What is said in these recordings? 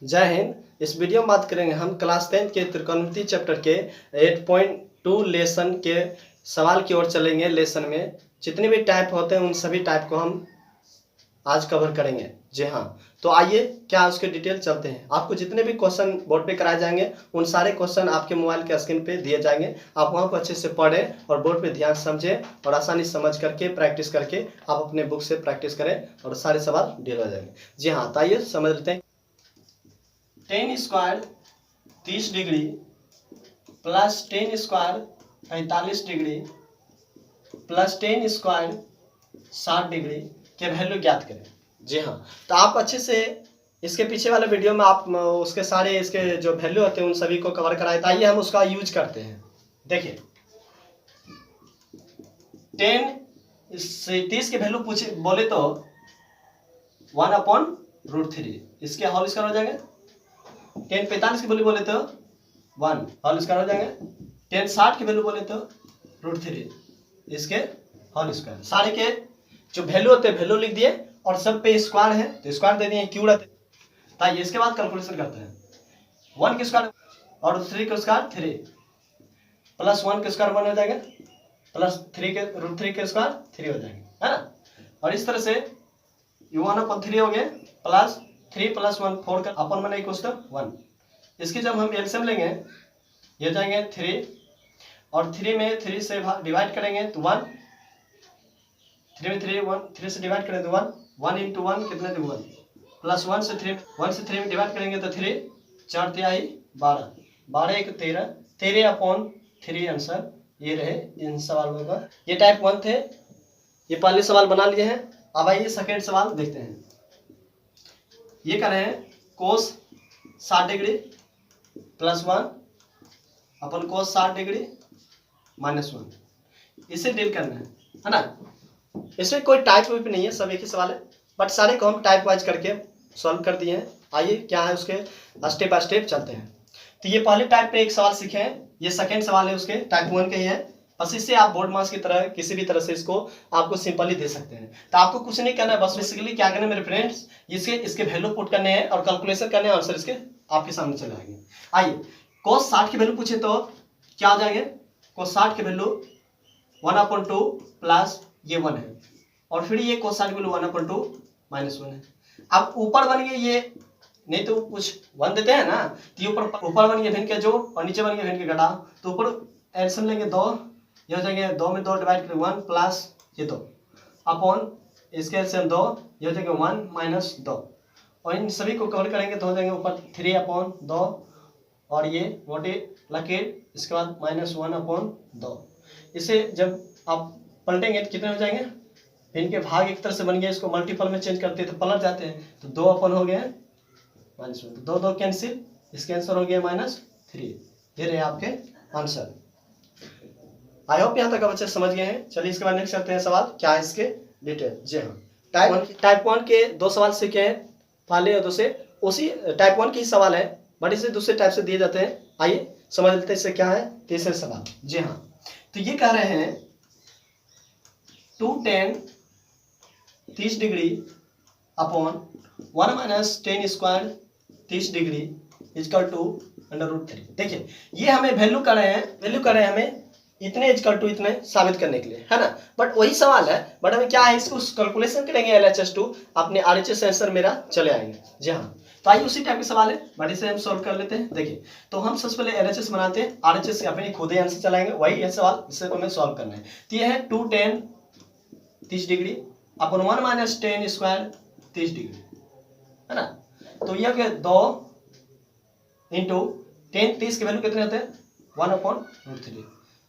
जय हिंद। इस वीडियो में बात करेंगे हम क्लास 10 के त्रिकोणमिति चैप्टर के 8.2 लेसन के सवाल की ओर चलेंगे। लेसन में जितने भी टाइप होते हैं उन सभी टाइप को हम आज कवर करेंगे। जी हाँ, तो आइए क्या उसके डिटेल चलते हैं। आपको जितने भी क्वेश्चन बोर्ड पे कराए जाएंगे उन सारे क्वेश्चन आपके मोबाइल के स्क्रीन पे दिए जाएंगे। आप वहाँ को अच्छे से पढ़ें और बोर्ड पे ध्यान समझें और आसानी समझ करके प्रैक्टिस करके आप अपने बुक से प्रैक्टिस करें और सारे सवाल डील हो जाएंगे। जी हाँ, तो आइए समझ लेते हैं। 10 square 30 degree plus 10 square 45 degree plus 10 square 60 degree के वैल्यू ज्ञात करें। जी हाँ, तो आप अच्छे से इसके पीछे वाले वीडियो में आप उसके सारे इसके जो वैल्यू होते हैं उन सभी को कवर कराए। आइए हम उसका यूज करते हैं। देखिए 10 से 30 के वैल्यू पूछे बोले तो 1/√3 इसके होल स्क्वायर हो जाएंगे। 10 45 की वैल्यू बोले तो 1 होल स्क्वायर हो जाएंगे। 10 60 की वैल्यू बोले तो √3 इसके होल स्क्वायर। सारे के जो वैल्यू होते हैं वैल्यू लिख दिए और सब पे स्क्वायर है तो स्क्वायर दे दिए, क्यूब रहते। ताकि इसके बाद कैलकुलेशन करते हैं। 1 के स्क्वायर और 3 के स्क्वायर 3 प्लस 1 के स्क्वायर 1 हो जाएगा प्लस 3 के √3 के स्क्वायर 3 हो जाएंगे, है ना। और इस तरह से 1/3 हो गए प्लस 3 प्लस 1 4 का अपन बना इक्वल्स टू 1। इसकी जब हम एलसीएम लेंगे ये जाएंगे 3 और 3 में 3 से डिवाइड करेंगे तो 1, 3 में 3 से डिवाइड करेंगे तो 1 इंटू 1 कितने थे 1 प्लस 1 से 3 में डिवाइड करेंगे तो 3 4 तिहाई 12 12 1 13 13/3 आंसर ये रहे इन सवालों का। ये टाइप 1 थे, ये पहले सवाल बना लिए हैं। अब आइए सेकेंड सवाल देखते हैं। ये कर रहे हैं कोस 60 डिग्री प्लस 1 अपन कोस 60 डिग्री माइनस 1 इसे डील करना है ना। इसमें कोई टाइप भी नहीं है, सब एक ही सवाल है, बट सारे को हम टाइप वाइज करके सॉल्व कर दिए हैं। आइए क्या है उसके स्टेप बाय स्टेप चलते हैं। तो ये पहले टाइप पे एक सवाल सीखे हैं, ये सेकंड सवाल है उसके टाइप 1 के ही है। बस इससे आप बोर्ड मार्क्स की तरह किसी भी तरह से इसको आपको सिंपली दे सकते हैं। तो आपको कुछ नहीं करना है, बस बेसिकली क्या करना है मेरे फ्रेंड्स, इसके वैल्यू पुट करने हैं और कैलकुलेशन करने हैं, आंसर इसके आपके सामने चले आएंगे। आइए cos 60 की वैल्यू पूछे तो क्या आ जाएंगे। cos 60 की वैल्यू 1/2 प्लस ये 1 है और फिर ये cos 60 की वैल्यू 1/2 माइनस 1 है। अब ऊपर बन गए ये, नहीं तो कुछ 1 देते हैं ना, तो ये ऊपर बन गए भिन्न के जोड़ और नीचे बन गए भिन्न के घटा। तो ऊपर एलसीएम लेंगे 2, ये हो जाएंगे 2 में 2 डिवाइड करें 1 प्लस ये 2 अपॉन इसके एलसीएम 2, ये हो जाएगा 1 माइनस 2 और इन सभी को कवर करेंगे तो हो जाएंगे ऊपर 3/2 और ये मोटे लकीर इसके बाद -1/2। इसे जब आप पलटेंगे तो कितने हो जाएंगे, इनके भाग एक तरह से बन गए, इसको मल्टीपल में चेंज करते हैं तो पलट जाते हैं। तो 2 अपन हो गए -1, 2 2 कैंसिल, इसके आंसर हो गया -3। ये रहे आपके आंसर। आई होप यहाँ तक बच्चे समझ गए हैं। चलिए इसके बाद नेक्स्ट करते हैं सवाल क्या है इसके डिटेल। जी हाँ, टाइप 1 के 2 सवाल सीखे हैं, पहले और दूसरे उसी टाइप 1 के ही सवाल है बट इसे दूसरे टाइप से दिए जाते हैं। आइए समझ लेते हैं इससे क्या है तीसरे सवाल। जी हाँ, तो ये कह रहे हैं 2 tan 30 degree upon 1 minus 10 square 30 degree is equal to √3। देखिए ये हमें वैल्यू कर रहे हैं हमें इतने इजकल टू इतने साबित करने के लिए, है ना। बट वही सवाल है, बट हमें क्या है इसको कैलकुलेशन करेंगे LHS 2 अपने RHS आंसर मेरा चले आएंगे। जी हाँ, तो आइए उसी टाइप के सवाल है बट इसे हम सॉल्व कर लेते हैं। देखिए तो हम सबसे पहले LHS बनाते हैं, RHS से अपने खुद ही आंसर चलाएंगे, वही है सवाल जिससे हमें सॉल्व करना है। तो ये है 2 tan 30 डिग्री अपन 1 माइनस 10 स्क्वायर 30 डिग्री, है ना। तो यह क्या 2 इंटू 10 30 के वैल्यू कितने होते हैं 1/√3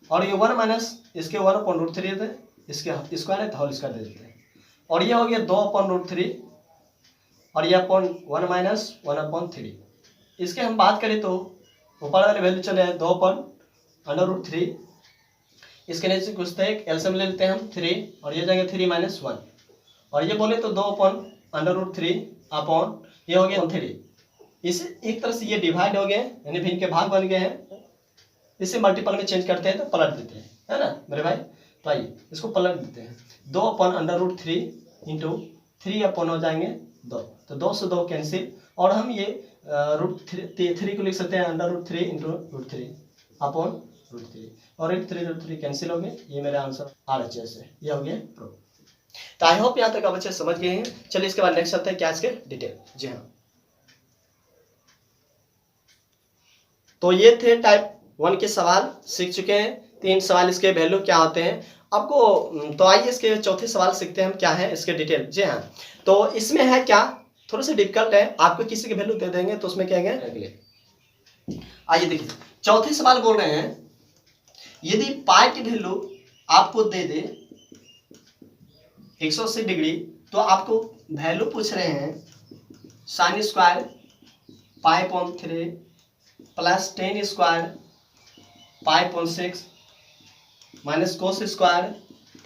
और ये 1 माइनस इसके 1/√3 देते हैं, इसके स्क्वायर है तो होल स्क्वायर दे देते हैं और ये हो गया 2/√3 और ये अपॉन 1 माइनस 1/3। इसके हम बात करें तो ऊपर वाले वैल्यू चले हैं 2/√3, इसके नीचे कुछ एक एलसीएम ले लेते हैं हम 3 और ये जाएंगे 3 - 1 और ये बोले तो 2/√3 अपॉन ये हो गया 3। इसे एक तरह से ये डिवाइड हो गए यानी भिन्न के भाग बन गए हैं, इसे मल्टीपल में चेंज करते हैं तो पलट देते हैं, है ना मेरे भाई। तो आइए इसको पलट देते हैं 2/√3 इंटू 3 अपॉन हो जाएंगे 2, तो 2 से 2 कैंसिल और हम ये √3 को लिख सकते हैं √3 इंटू √3 अपॉन √3 और √3 कैंसिल हो गए। ये मेरा आंसर RHS है। ये हो गया प्रूफ। तो आई होप यहाँ तक आप बच्चे समझ गए हैं। चलिए इसके बाद नेक्स्ट चलते हैं क्या इसके डिटेल। जी हाँ, तो ये थे टाइप 1 के सवाल सीख चुके हैं। 3 सवाल इसके वैल्यू क्या होते हैं आपको। तो आइए इसके चौथे सवाल सीखते हैं हम क्या है इसके डिटेल। जी हाँ, तो इसमें है क्या, थोड़ा सा डिफिकल्ट है, आपको किसी के वैल्यू दे देंगे तो उसमें क्या है रेगुलेट। आइए देखिए, चौथे सवाल बोल रहे हैं यदि पाई की वैल्यू आपको दे दे 180 डिग्री, तो आपको वैल्यू पूछ रहे हैं sine square pi upon 3 plus ten square pi upon 6 minus cos square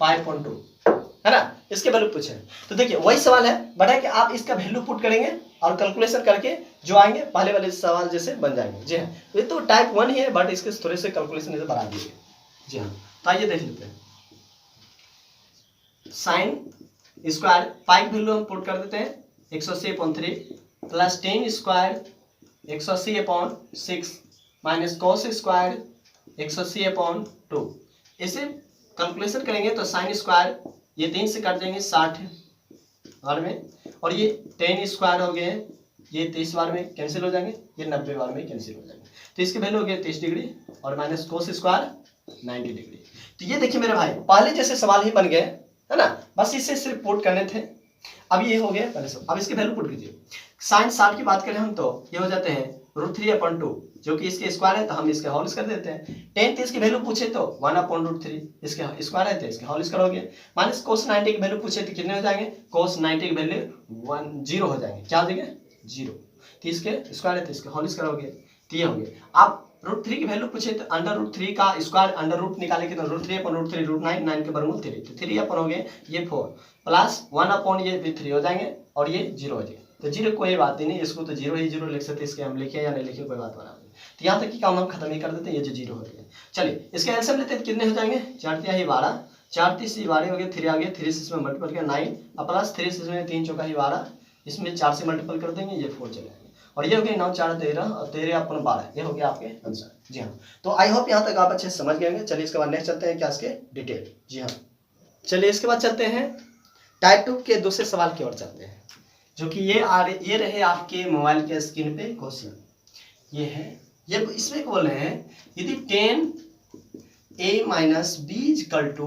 pi upon 2, है ना, इसके वैल्यू पूछे। तो देखिए वही सवाल है, बट है कि आप इसका वैल्यू पुट करेंगे और कैलकुलेशन करके जो आएंगे पहले वाले सवाल जैसे बन जाएंगे। जी हाँ, ये तो टाइप 1 ही है, बट इसके थोड़े से कैलकुलेशन इसे बढ़ा दिए। जी हाँ, तो आइए देख लेते हैं। साइन स्क्वायर पाई की वैल्यू हम पुट कर देते हैं 180/3 plus ten square 180/6 minus cos square 180/2। इसे कैलकुलेशन करेंगे तो साइन स्क्वायर ये 3 से काट देंगे 60 बार में, और ये 10 स्क्वायर हो गए, ये 30 बार में कैंसिल हो जाएंगे, ये 90 बार में कैंसिल हो जाएंगे। तो इसके वैल्यू हो गया 30 डिग्री और माइनस कोस स्क्वायर 90 डिग्री। तो ये देखिए मेरे भाई पहले जैसे सवाल ही बन गए, है ना, बस इसे सिर्फ पुट करने थे। अब ये हो गया पहले से। अब इसके वैल्यू पुट कीजिए। साइन 60 की बात करें हम तो ये हो जाते हैं √3/2, जो कि इसके स्क्वायर है तो हम इसके होल कर देते हैं। 10 इसकी वैल्यू पूछे तो 1/√3 इसके स्क्वायर है तो इसके होल करोगे। माइनस कोस 90 की वैल्यू पूछे तो कितने हो जाएंगे, कोस 90 की वैल्यू 0 हो जाएंगे। क्या हो जाएगा 0, तो इसके स्क्वायर है तो इसके होल करोगे तो ये हो गया। आप √3 की वैल्यू पूछे तो √3 का स्क्वायर अंडर रूट निकाले कितना, √3/√3 √9, 9 के वर्गमूल 3, तो 3 अपन हो गए ये 4 प्लस 1 ये भी 3 हो जाएंगे और ये 0 हो जाएगा। तो 0 कोई बात ही नहीं, इसको तो 0 ही 0 लिख सकते, इसके हम लिखे या नहीं लिखे कोई बात बना। तो यहाँ तक की काम हम खत्म ही कर देते हैं, ये जो 0 हो गया। चलिए इसके एल्सियम लेते हैं, कितने हो जाएंगे, 4 तिहाई 12, 4 3 12 हो गया, 3 आ गया, 3 से इसमें मल्टीपल किया 9 और प्लस 3 से इसमें 3 चौका 12, इसमें 4 से मल्टीपल कर देंगे ये 4 चले जाएंगे, और ये हो गया 9 4 13 और 13 अपन 12, ये हो गया आपके आंसर। जी हाँ, तो आई होप यहाँ तक आप अच्छे से समझ गए होंगे। चलिए इसके बाद नेक्स्ट चलते हैं क्या इसके डिटेल। जी हाँ, चलिए इसके बाद चलते हैं टाइप 2 के दूसरे सवाल की ओर चलते हैं, जो कि ये रहे आपके मोबाइल के स्क्रीन पे क्वेश्चन। ये है, ये इसमें बोल रहे हैं यदि 10a minus b equal to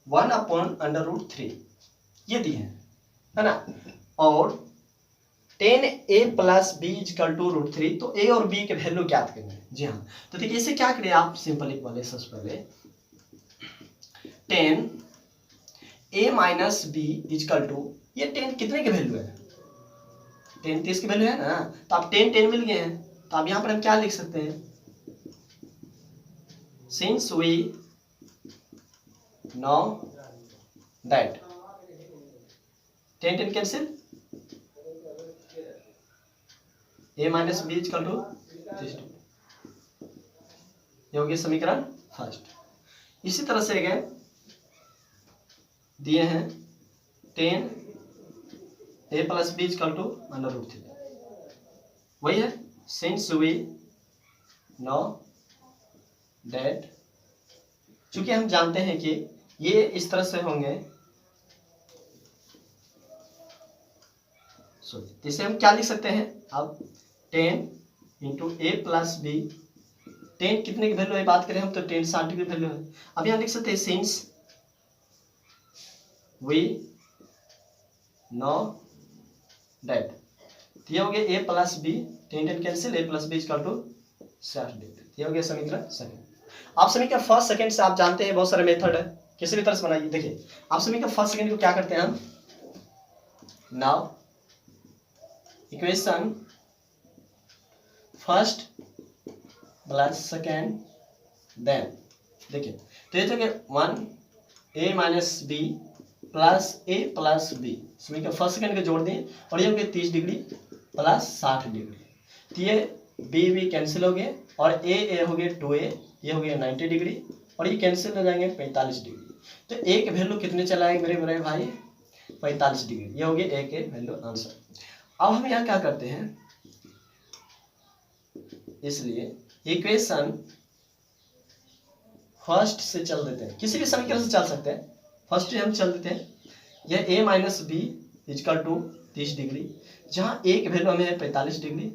1/√3 ये दिए है ना, और 10a plus b equal to √3, तो a और b के वैल्यू ज्ञात करना है। जी हाँ, तो देखिए इसे क्या करें आप, सिंपली बोले सबसे पहले 10a minus b equal to, ये 10 कितने के वैल्यू है, 10 30 की वैल्यू है ना, तो आप 10 10 मिल गए हैं, तो आप यहाँ पर हम क्या लिख सकते हैं, since we know that 10 10 cancel, a minus b equal to 30, ये हो गया समीकरण फर्स्ट। इसी तरह से अगेन दिए हैं 10a plus b equal to √3, वही है सिंस वी नो दैट, चूंकि हम जानते हैं कि ये इस तरह से होंगे, इसे हम क्या लिख सकते हैं अब 10 इंटू a प्लस b, 10 कितने की वैल्यू है बात करें हम तो 10 60 की वैल्यू है। अब यहाँ लिख सकते हैं सिंस वी नो दैट, ये हो गया a plus b, 10 10 cancel, a plus b equal to 60 degree, ये हो गया समीकरण सेकंड। आप समीकरण फर्स्ट सेकंड से आप जानते हैं बहुत सारे मेथड है, किसी भी तरह से बनाइए। देखिए आप समीकरण फर्स्ट सेकंड को क्या करते हैं हम, now equation first plus second, then देखिए तो ये तो 1a minus b plus a plus b, समीकरण फर्स्ट सेकंड को जोड़ दिए और ये हो गया 30 डिग्री प्लस 60 डिग्री, तो ये b कैंसिल हो गए और a हो गया 2a, ये हो गया 90 डिग्री और ये कैंसिल हो जाएंगे 45 डिग्री। तो a के वैल्यू कितने चलाएंगे मेरे बड़े भाई, 45 डिग्री, ये हो गया a के वैल्यू आंसर। अब हम यहाँ क्या करते हैं, इसलिए इक्वेशन फर्स्ट से चल देते हैं, किसी भी समीकरण से चल सकते हैं, फर्स्ट हम चल देते हैं। यह a minus B is equal to 30 degree, जहाँ a की वैल्यू हमें है 45 degree,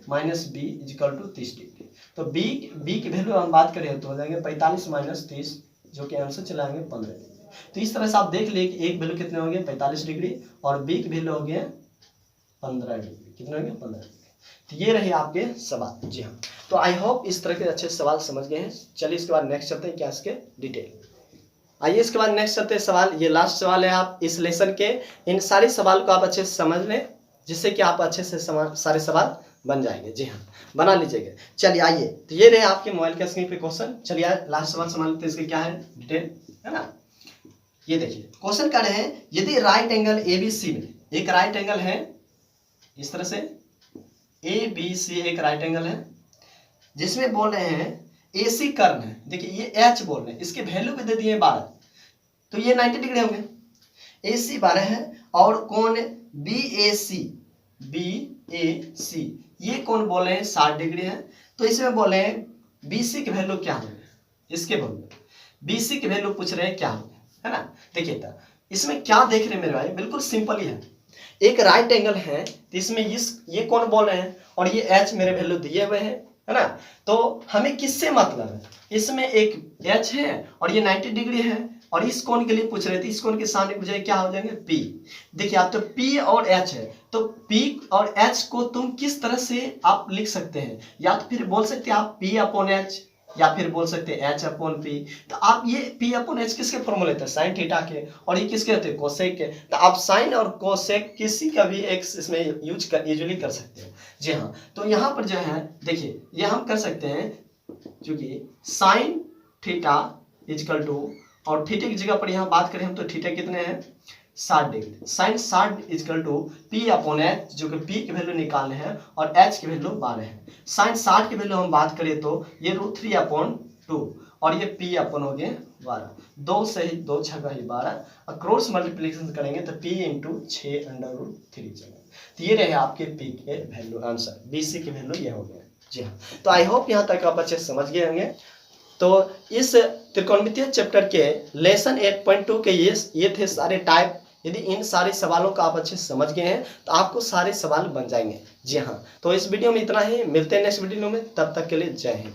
minus B is equal to 30 degree. तो b की वैल्यू हम बात करें तो हो जाएंगे 45 माइनस 30, जो कि आंसर चलाएंगे 15 डिग्री। तो इस तरह से आप देख लिए कि एक वैल्यू कितने होंगे 45 डिग्री और b की वैल्यू हो गए 15 डिग्री। कितने होंगे 15 डिग्री। तो ये रहे आपके सवाल। जी हाँ, तो आई होप इस तरह के अच्छे सवाल समझ गए हैं। चलिए इसके बाद नेक्स्ट चलते हैं क्या इसके डिटेल। आइए इसके बाद नेक्स्ट चलते हैं सवाल। ये लास्ट सवाल है। आप इस लेसन के इन सारे सवाल को आप अच्छे से समझ लें, जिससे कि आप अच्छे से सारे सवाल बन जाएंगे। जी हाँ, बना लीजिएगा। चलिए आइए, तो ये रहे आपके मोबाइल के स्क्रीन पे क्वेश्चन। चलिए लास्ट सवाल समझ लेते हैं इसके क्या है डिटेल, है ना। ये देखिए क्वेश्चन कर रहे हैं, यदि राइट एंगल ABC में एक राइट एंगल है, इस तरह से ABC एक राइट एंगल है, जिसमें बोल रहे हैं AC कर्व है। देखिए ये H बोल रहे हैं, इसके वैल्यू भी दे दिए 12, तो ये 90 डिग्री होंगे। AC 12 है और कोण BAC ये कोण बोल रहे हैं 60 डिग्री है। तो इसमें बोल रहे हैं BC की वैल्यू क्या होगी, इसके वैल्यू BC की वैल्यू पूछ रहे हैं क्या होगी, है ना। देखिए तो इसमें क्या देख रहे हैं मेरे भाई, बिल्कुल सिंपल ही है। एक राइट एंगल है, तो इसमें ये कौन बोल रहे हैं और ये H मेरे वैल्यू दिए हुए हैं, है ना। तो हमें किससे मतलब है, इसमें एक H है और ये 90 डिग्री है और इस कोण के लिए पूछ रहे थे, इस कोण के सामने पूछ रहे क्या हो जाएंगे P। देखिए आप तो P और H है, तो P और H को तुम किस तरह से आप लिख सकते हैं, या तो फिर बोल सकते हैं आप P अपॉन H, या फिर बोल सकते हैं H अपॉन P। तो आप ये P अपॉन H किसके फॉर्मूले थे, साइन थीटा के, और ये किसके होते हैं कोसेक के। तो आप साइन और कोसेक किसी का भी एक इसमें यूजुअली कर सकते हैं। जी हाँ, तो यहाँ पर जो है देखिए ये हम कर सकते हैं, क्योंकि साइन थीटा इजकल टू, और थीटा की जगह पर यहाँ बात करें हम तो थीटा कितने हैं 60 degree, sine 60 is equal to P upon H, जो कि P की वैल्यू निकालने हैं और H की वैल्यू 12 है। साइन 60 की वैल्यू हम बात करें तो ये √3 अपॉन 2 और ये P अपॉन हो गए 12, 2 से ही 2 छका ही 12, और क्रॉस मल्टीप्लिकेशन करेंगे तो P इंटू 6√3 चलेगा। तो ये रहे आपके P के वैल्यू, आंसर BC की वैल्यू ये हो गया। जी हाँ, तो आई होप यहाँ तक आप अच्छे समझ गए होंगे। तो इस त्रिकोणमितीय चैप्टर के लेसन 8.2 के ये थे सारे टाइप। यदि इन सारे सवालों को आप अच्छे से समझ गए हैं तो आपको सारे सवाल बन जाएंगे। जी हाँ, तो इस वीडियो में इतना ही, मिलते हैं नेक्स्ट वीडियो में, तब तक के लिए जय हिंद।